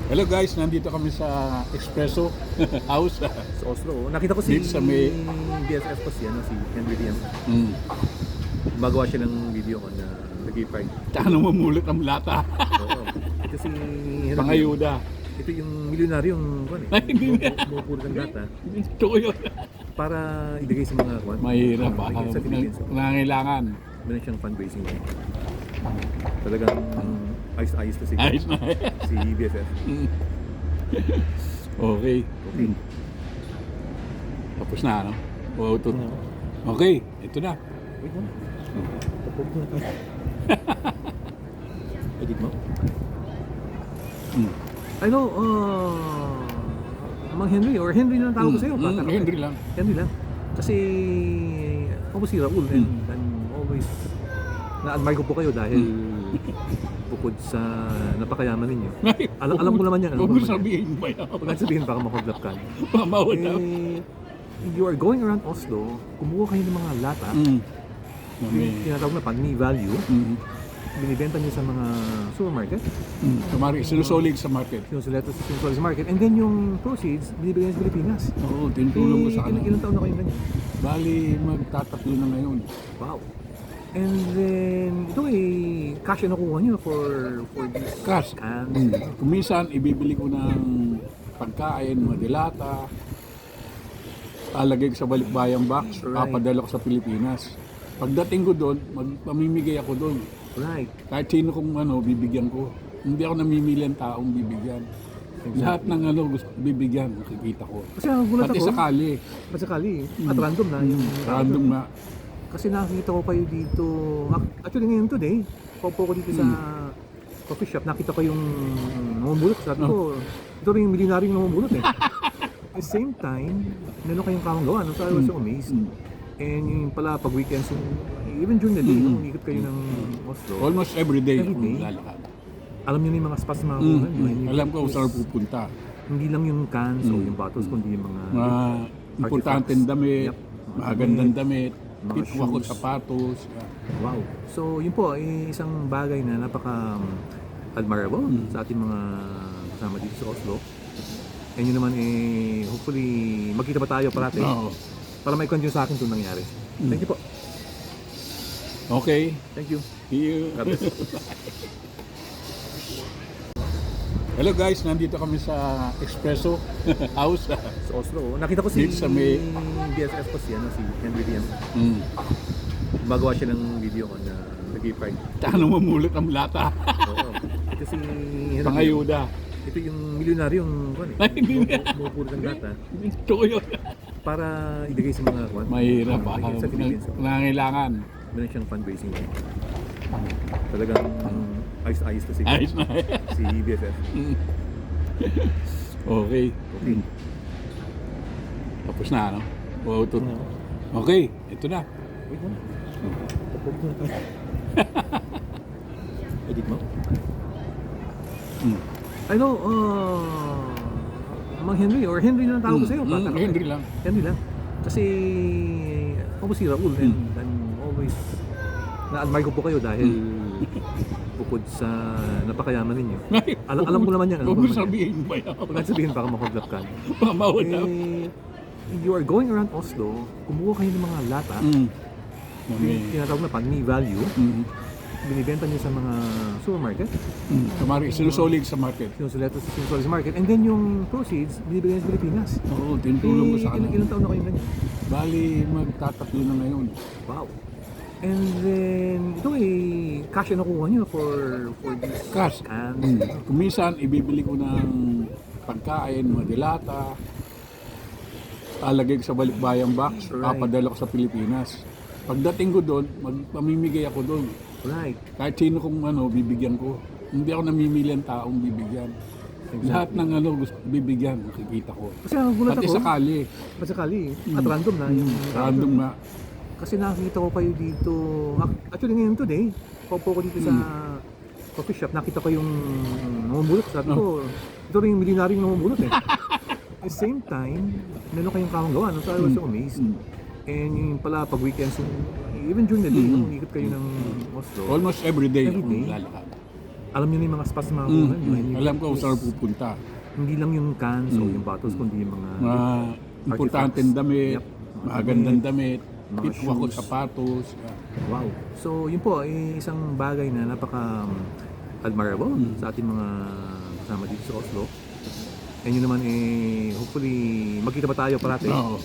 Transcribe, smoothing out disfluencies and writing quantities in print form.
Hello guys, nandito kami sa Espresso House. Sa Oslo. Nakita ko si Dito sa may- BFF ko si Henry Liam. Mm. Gumagawa siya ng video ko na nag-i-fight. Tsaka namumulot ang lata. Oo. Ito si Henry Liam. Pangayuda. Ito yung milyonaryong Ay, hindi niya. bumupulot ng data Ito ko yun. para ibigay sa mga kwan. Mahirap ba? Sa Philippines. Nangangailangan. Meron siyang fundraising. Talagang ayos-ayos to si Ayos na. si BFF. Okay. Okay. Tapos na, ano? Wow, ito. Okay, ito na. Wait mo. Tapos mo na tayo. Edit mo? Mm. Ano, Mang Henry or Henry na lang tawag ko sa'yo. Henry lang. Henry lang. Kasi ako si Raul and I'm always na-admire ko po kayo dahil bukod sa napakayaman ninyo. Alam ko naman yan. Huwag mo sabihin ba yan? Huwag natin sabihin baka makonglap ka. Mamawad na. You are going around Oslo, kumuha kayo ng mga lata, yung tinatawag na pan, value, binibenta niyo sa mga supermarket, Kumari, sinusolid sa market. sinusuleto sa market, and then yung proceeds, binibigyan sa Pilipinas. Oo, tinutulong ko sa kanila. Ilang taon na kayo ganyan? Bali, magtatatlo na ngayon. Wow. And then, ito cash na nakuha niyo for this Cash. cans. Kung minsan, ibibili ko ng pagkain, mga dilata, alagay ko sa balikbayang box, Right. papadala ko sa Pilipinas. Pagdating ko doon, mamimigay ako doon. Right. Kahit sino kong bibigyan ko. Hindi ako namimili ang taong bibigyan. Lahat ng gusto bibigyan, nakikita ko. Kasi nagulat Pati ako. sakali, Sakali. At random na yung random na. Kasi nakita ko kayo dito, actually ngayon today, paupo ko dito sa coffee shop, nakita ko yung namumulot. Sabi ko, ito rin yung milyonaryong namumulot eh. At the same time, meron kayong kawang gawa. No? So I was so amazed. And yung pala pag weekends, even during the day, umikot kayo ng Oslo, Almost every day Every akong day? lalakad. alam niyo na yung mga spots na mga kuhan nyo. And you Alam get ko kung this- saan pupunta. Hindi lang yung cans o yung bottles, kundi yung mga Mga importanteng damit, Yep. magandang damit, Mga pitwa ko shoes. sapatos. wow. So yun po, isang bagay na napaka admirable sa ating mga kasama dito sa Oslo. And yun naman hopefully magkita pa tayo parati Oo. para may continue sa akin itong nangyari. Thank you po. Okay. Thank you. See you. God bless. Hello guys, nandito kami sa Espresso House. Sa Oslo. Nakita ko si Dito sa may- BFF ko si Henry Liam. Mm. Gumagawa siya ng video ko na nag-i-fight. Tsaka namumulot ang lata. Oo. Ito si Henry Liam. Pangayuda. Ito yung milyonaryong Ay, hindi niya. bumupulot ng data Ito ko yun. para ibigay sa mga kwan. Mahirap ba? Sa Philippines. Nangangailangan. Meron siyang fundraising. Talagang ayos-ayos to si Ayos na. si BFF. Okay. Okay. Tapos na, ano? Wow, ito. Okay, ito na. Wait mo. Tapos mo na tayo. Edit mo? Ano, Mang Henry or Henry na lang tawag ko sa'yo. Henry lang. Henry lang. Kasi ako si Raul and I'm always na-admire ko po kayo dahil bukod sa napakayaman ninyo. Alam ko naman yan. Huwag mo sabihin ba yan? Huwag natin sabihin baka makonglap ka. Mamawad na. You are going around Oslo, kumuha kayo ng mga lata, yung tinatawag na pan, value, binibenta niyo sa mga supermarket, Kumari, sinusolid sa market. sinusuleto sa market, and then yung proceeds, binibigyan sa Pilipinas. Oo, tinutulong ko sa kanila. Ilang taon na kayo ganyan? Bali, magtatatlo na ngayon. Wow. And then, ito cash na nakuha niyo for this Cash. cans. Kung minsan, ibibili ko ng pagkain, mga dilata, alagay ko sa balikbayang box, Right. papadala ko sa Pilipinas. Pagdating ko doon, mamimigay ako doon. Right. Kahit sino kong bibigyan ko. Hindi ako namimili ang taong bibigyan. Lahat ng gusto bibigyan, nakikita ko. Kasi nagulat Pati ako. sakali, Sakali. At random na yung random na. Kasi nakita ko kayo dito, actually ngayon today, paupo ko dito sa coffee shop, nakita ko yung namumulot. Sabi ko, ito rin yung milyonaryong namumulot eh. At the same time, meron kayong kawang gawa. No? So I was so amazed. And yung pala pag weekends, even during the day, umikot kayo ng Oslo, Almost every day Every akong day? lalakad. alam niyo na yung mga spots na makukuha niyo. And Alam ko kung saan pupunta. hindi lang yung cans o yung bottles, kundi yung mga Mga importanteng damit, Yep. magandang damit, Mga pitwa ko shoes. sapatos. wow. So yun po ay isang bagay na napaka admirable sa ating mga kasama dito sa Oslo. And yun naman hopefully magkita pa tayo parati. Oo.